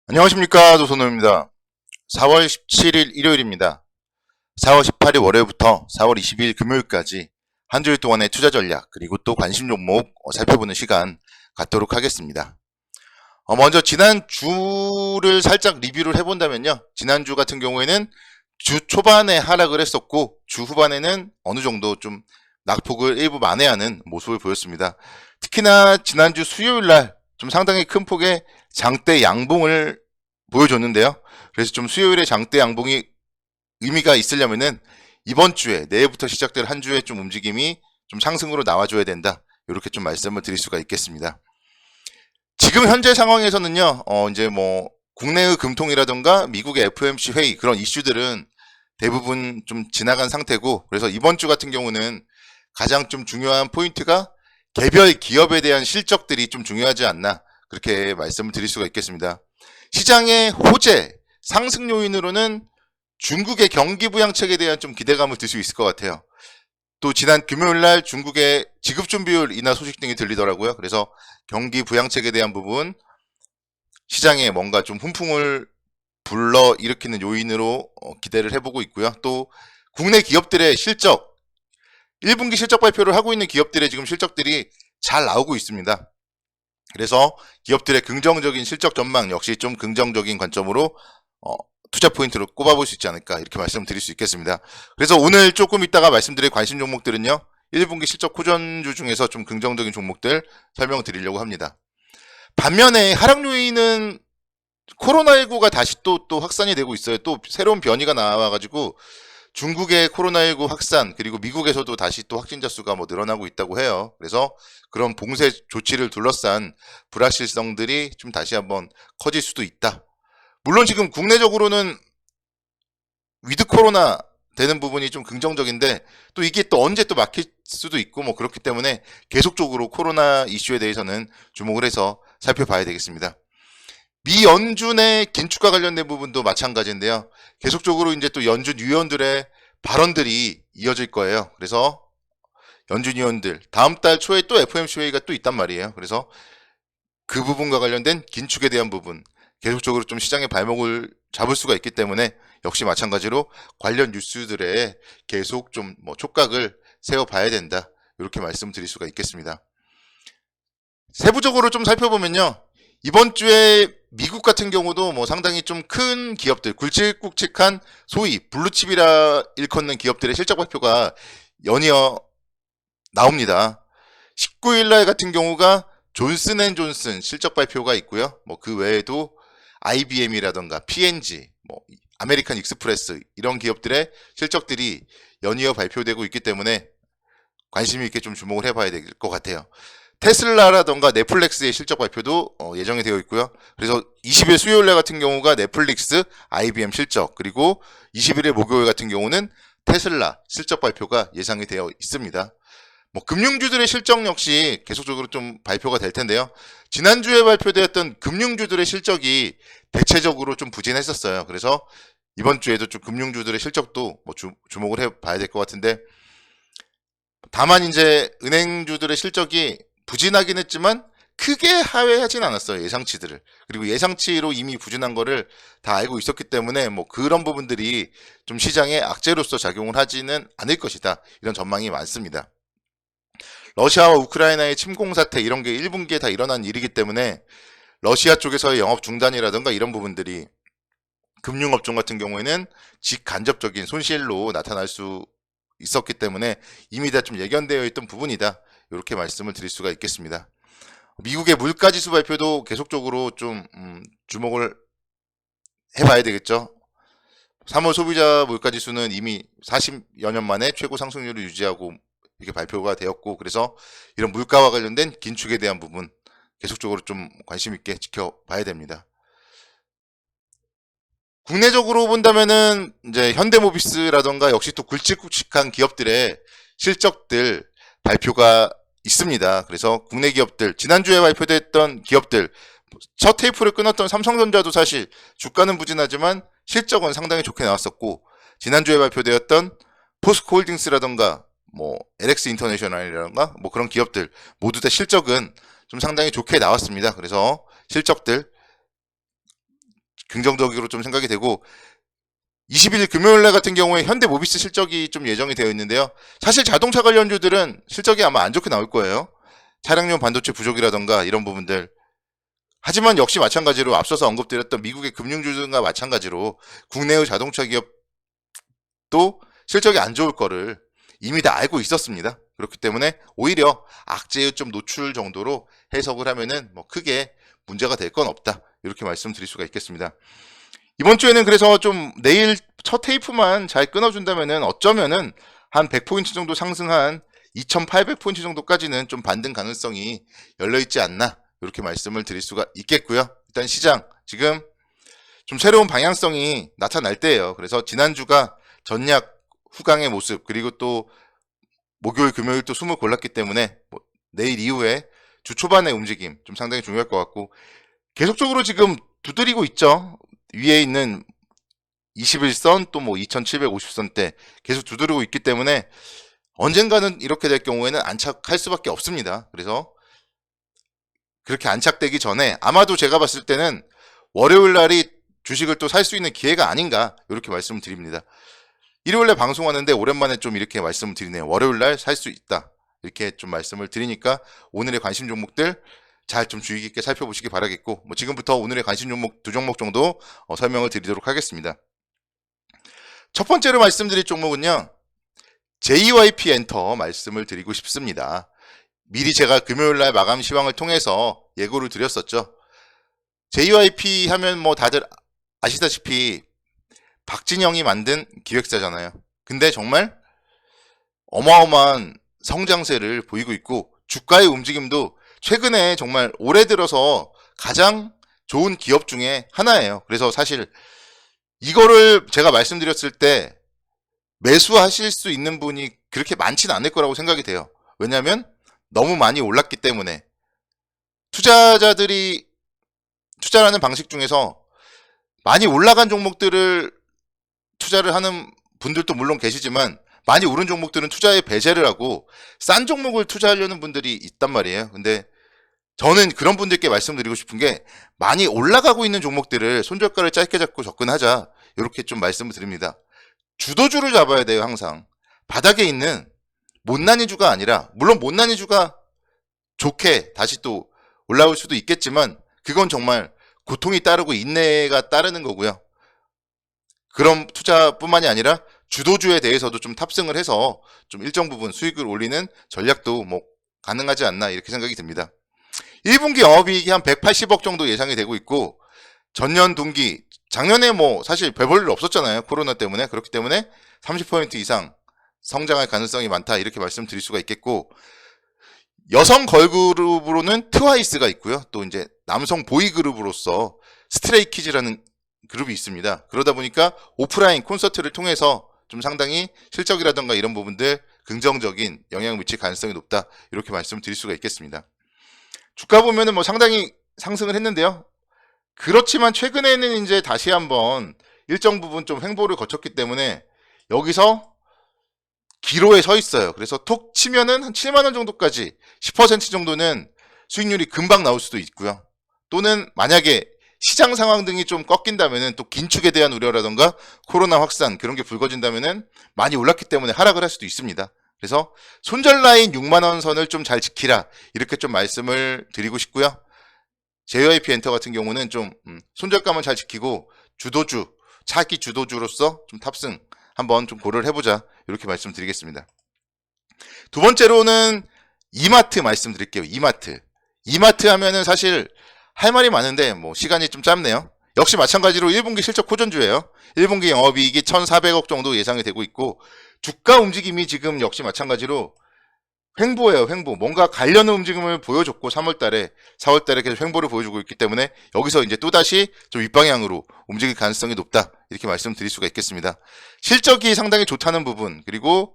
안녕하십니까, 조선호입니다. 4월 17일 일요일입니다. 4월 18일 월요일부터 4월 22일 금요일까지 한 주일 동안의 투자 전략 그리고 또 관심 종목 살펴보는 시간 갖도록 하겠습니다. 먼저 지난 주를 살짝 리뷰를 해본다면요. 지난주 같은 경우에는 주 초반에 하락을 했었고 주 후반에는 어느 정도 좀 낙폭을 일부 만회하는 모습을 보였습니다. 특히나 지난주 수요일날 좀 상당히 큰 폭의 장대 양봉을 보여줬는데요. 그래서 좀 수요일에 장대 양봉이 의미가 있으려면은 이번 주에 내일부터 시작될 한 주의 좀 움직임이 좀 상승으로 나와줘야 된다. 이렇게 좀 말씀을 드릴 수가 있겠습니다. 지금 현재 상황에서는요, 이제 뭐 국내의 금통이라던가 미국의 FOMC 회의 그런 이슈들은 대부분 좀 지나간 상태고, 그래서 이번 주 같은 경우는 가장 좀 중요한 포인트가 개별 기업에 대한 실적들이 좀 중요하지 않나, 그렇게 말씀을 드릴 수가 있겠습니다. 시장의 호재, 상승 요인으로는 중국의 경기 부양책에 대한 좀 기대감을 들 수 있을 것 같아요. 또 지난 금요일날 중국의 지급준비율 인하 소식 등이 들리더라고요. 그래서 경기 부양책에 대한 부분, 시장에 뭔가 좀 훈풍을 불러일으키는 요인으로 기대를 해보고 있고요. 또 국내 기업들의 실적, 1분기 실적 발표를 하고 있는 기업들의 지금 실적들이 잘 나오고 있습니다. 그래서 기업들의 긍정적인 실적 전망 역시 좀 긍정적인 관점으로 투자 포인트로 꼽아볼 수 있지 않을까, 이렇게 말씀드릴 수 있겠습니다. 그래서 오늘 조금 이따가 말씀드릴 관심 종목들은요, 1분기 실적 호전주 중에서 좀 긍정적인 종목들 설명드리려고 합니다. 반면에 하락 요인은 코로나19가 다시 또 확산이 되고 있어요. 또 새로운 변이가 나와가지고 중국의 코로나19 확산, 그리고 미국에서도 다시 또 확진자 수가 뭐 늘어나고 있다고 해요. 그래서 그런 봉쇄 조치를 둘러싼 불확실성들이 좀 다시 한번 커질 수도 있다. 물론 지금 국내적으로는 위드 코로나 되는 부분이 좀 긍정적인데, 또 이게 또 언제 또 막힐 수도 있고 뭐 그렇기 때문에 계속적으로 코로나 이슈에 대해서는 주목을 해서 살펴봐야 되겠습니다. 미 연준의 긴축과 관련된 부분도 마찬가지인데요. 계속적으로 이제 또 연준 위원들의 발언들이 이어질 거예요. 그래서 연준 위원들 다음 달 초에 또 FOMC 회의가 또 있단 말이에요. 그래서 그 부분과 관련된 긴축에 대한 부분, 계속적으로 좀 시장의 발목을 잡을 수가 있기 때문에 역시 마찬가지로 관련 뉴스들에 계속 좀 뭐 촉각을 세워봐야 된다. 이렇게 말씀드릴 수가 있겠습니다. 세부적으로 좀 살펴보면요, 이번 주에 미국 같은 경우도 뭐 상당히 좀 큰 기업들, 굵직굵직한 소위 블루칩이라 일컫는 기업들의 실적 발표가 연이어 나옵니다. 19일날 같은 경우가 존슨앤존슨 실적 발표가 있고요. 뭐 그 외에도 IBM이라던가 P&G, 뭐 아메리칸 익스프레스 이런 기업들의 실적들이 연이어 발표되고 있기 때문에 관심 있게 좀 주목을 해봐야 될 것 같아요. 테슬라라던가 넷플릭스의 실적 발표도 예정이 되어 있고요. 그래서 20일 수요일날 같은 경우가 넷플릭스, IBM 실적, 그리고 21일 목요일 같은 경우는 테슬라 실적 발표가 예상이 되어 있습니다. 뭐 금융주들의 실적 역시 계속적으로 좀 발표가 될 텐데요. 지난주에 발표되었던 금융주들의 실적이 대체적으로 좀 부진했었어요. 그래서 이번 주에도 좀 금융주들의 실적도 뭐 주목을 해봐야 될 것 같은데, 다만 이제 은행주들의 실적이 부진하긴 했지만 크게 하회하진 않았어요. 예상치들을. 그리고 예상치로 이미 부진한 거를 다 알고 있었기 때문에 뭐 그런 부분들이 좀 시장에 악재로서 작용을 하지는 않을 것이다, 이런 전망이 많습니다. 러시아와 우크라이나의 침공 사태 이런 게 1분기에 다 일어난 일이기 때문에 러시아 쪽에서의 영업 중단이라든가 이런 부분들이 금융업종 같은 경우에는 직간접적인 손실로 나타날 수 있었기 때문에 이미 다 좀 예견되어 있던 부분이다, 이렇게 말씀을 드릴 수가 있겠습니다. 미국의 물가지수 발표도 계속적으로 좀 주목을 해봐야 되겠죠. 3월 소비자 물가지수는 이미 40여 년 만에 최고 상승률을 유지하고 이렇게 발표가 되었고, 그래서 이런 물가와 관련된 긴축에 대한 부분 계속적으로 좀 관심 있게 지켜봐야 됩니다. 국내적으로 본다면은 이제 현대모비스라던가 역시 또 굵직굵직한 기업들의 실적들 발표가 있습니다. 그래서 국내 기업들, 지난주에 발표됐던 기업들, 첫 테이프를 끊었던 삼성전자도 사실 주가는 부진하지만 실적은 상당히 좋게 나왔었고, 지난주에 발표되었던 포스코홀딩스라던가 뭐 LX 인터내셔널이라던가 뭐 그런 기업들 모두 다 실적은 좀 상당히 좋게 나왔습니다. 그래서 실적들 긍정적으로 좀 생각이 되고 20일 금요일날 같은 경우에 현대모비스 실적이 좀 예정이 되어 있는데요. 사실 자동차 관련주들은 실적이 아마 안 좋게 나올 거예요. 차량용 반도체 부족이라던가 이런 부분들. 하지만 역시 마찬가지로 앞서서 언급드렸던 미국의 금융주들과 마찬가지로 국내의 자동차 기업도 실적이 안 좋을 거를 이미 다 알고 있었습니다. 그렇기 때문에 오히려 악재에 좀 노출 정도로 해석을 하면은 뭐 크게 문제가 될 건 없다. 이렇게 말씀드릴 수가 있겠습니다. 이번 주에는 그래서 좀 내일 첫 테이프만 잘 끊어준다면은 어쩌면은 한 100포인트 정도 상승한 2800포인트 정도까지는 좀 반등 가능성이 열려있지 않나 이렇게 말씀을 드릴 수가 있겠고요. 일단 시장 지금 좀 새로운 방향성이 나타날 때예요. 그래서 지난주가 전략 후강의 모습 그리고 또 목요일 금요일 또 숨을 골랐기 때문에 뭐 내일 이후에 주 초반의 움직임 좀 상당히 중요할 것 같고 계속적으로 지금 두드리고 있죠. 위에 있는 21선 또 뭐 2750선대 계속 두드리고 있기 때문에 언젠가는 이렇게 될 경우에는 안착할 수밖에 없습니다. 그래서 그렇게 안착되기 전에 아마도 제가 봤을 때는 월요일 날이 주식을 또 살 수 있는 기회가 아닌가 이렇게 말씀을 드립니다. 일요일에 방송하는데 오랜만에 좀 이렇게 말씀을 드리네요. 월요일 날 살 수 있다 이렇게 좀 말씀을 드리니까 오늘의 관심 종목들 잘 좀 주의 깊게 살펴보시기 바라겠고 뭐 지금부터 오늘의 관심 종목 두 종목 정도 설명을 드리도록 하겠습니다. 첫 번째로 말씀드릴 종목은요. JYP 엔터 말씀을 드리고 싶습니다. 미리 제가 금요일날 마감 시황을 통해서 예고를 드렸었죠. JYP 하면 뭐 다들 아시다시피 박진영이 만든 기획사잖아요. 근데 정말 어마어마한 성장세를 보이고 있고 주가의 움직임도 최근에 정말 올해 들어서 가장 좋은 기업 중에 하나예요. 그래서 사실 이거를 제가 말씀드렸을 때 매수하실 수 있는 분이 그렇게 많지는 않을 거라고 생각이 돼요. 왜냐하면 너무 많이 올랐기 때문에 투자자들이 투자하는 방식 중에서 많이 올라간 종목들을 투자를 하는 분들도 물론 계시지만 많이 오른 종목들은 투자에 배제를 하고 싼 종목을 투자하려는 분들이 있단 말이에요. 근데 저는 그런 분들께 말씀드리고 싶은 게 많이 올라가고 있는 종목들을 손절가를 짧게 잡고 접근하자 이렇게 좀 말씀을 드립니다. 주도주를 잡아야 돼요. 항상 바닥에 있는 못난이주가 아니라 물론 못난이주가 좋게 다시 또 올라올 수도 있겠지만 그건 정말 고통이 따르고 인내가 따르는 거고요. 그런 투자뿐만이 아니라 주도주에 대해서도 좀 탑승을 해서 좀 일정 부분 수익을 올리는 전략도 뭐 가능하지 않나 이렇게 생각이 듭니다. 1분기 영업이익이 한 180억 정도 예상이 되고 있고 전년 동기 작년에 뭐 사실 별 볼 일 없었잖아요. 코로나 때문에. 그렇기 때문에 30% 이상 성장할 가능성이 많다 이렇게 말씀드릴 수가 있겠고 여성 걸그룹으로는 트와이스가 있고요. 또 이제 남성 보이그룹으로서 스트레이키즈라는 그룹이 있습니다. 그러다 보니까 오프라인 콘서트를 통해서 좀 상당히 실적이라던가 이런 부분들 긍정적인 영향을 미칠 가능성이 높다 이렇게 말씀드릴 수가 있겠습니다. 주가 보면은 뭐 상당히 상승을 했는데요. 그렇지만 최근에는 이제 다시 한번 일정 부분 좀 횡보를 거쳤기 때문에 여기서 기로에 서 있어요. 그래서 톡 치면은 한 7만원 정도까지 10% 정도는 수익률이 금방 나올 수도 있고요. 또는 만약에 시장 상황 등이 좀 꺾인다면은 또 긴축에 대한 우려라던가 코로나 확산 그런 게 불거진다면은 많이 올랐기 때문에 하락을 할 수도 있습니다. 그래서 손절 라인 6만원 선을 좀 잘 지키라 이렇게 좀 말씀을 드리고 싶고요. JYP 엔터 같은 경우는 좀 손절감을 잘 지키고 주도주, 차기 주도주로서 좀 탑승 한번 좀 고려를 해보자 이렇게 말씀드리겠습니다. 두 번째로는 이마트 말씀드릴게요. 이마트 하면은 사실 할 말이 많은데 뭐 시간이 좀 짧네요. 역시 마찬가지로 1분기 실적 호전주예요. 1분기 영업이익이 1,400억 정도 예상이 되고 있고 주가 움직임이 지금 역시 마찬가지로 횡보예요. 횡보. 뭔가 가려는 움직임을 보여줬고 3월달에 4월달에 계속 횡보를 보여주고 있기 때문에 여기서 이제 또다시 좀 윗방향으로 움직일 가능성이 높다 이렇게 말씀드릴 수가 있겠습니다. 실적이 상당히 좋다는 부분 그리고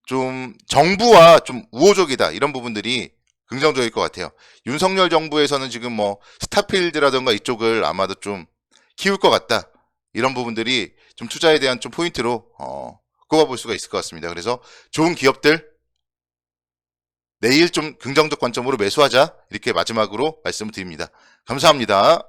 좀 정부와 좀 우호적이다 이런 부분들이 긍정적일 것 같아요. 윤석열 정부에서는 지금 뭐 스타필드라던가 이쪽을 아마도 좀 키울 것 같다 이런 부분들이 좀 투자에 대한 좀 포인트로 꼽아볼 수가 있을 것 같습니다. 그래서 좋은 기업들 내일 좀 긍정적 관점으로 매수하자 이렇게 마지막으로 말씀을 드립니다. 감사합니다.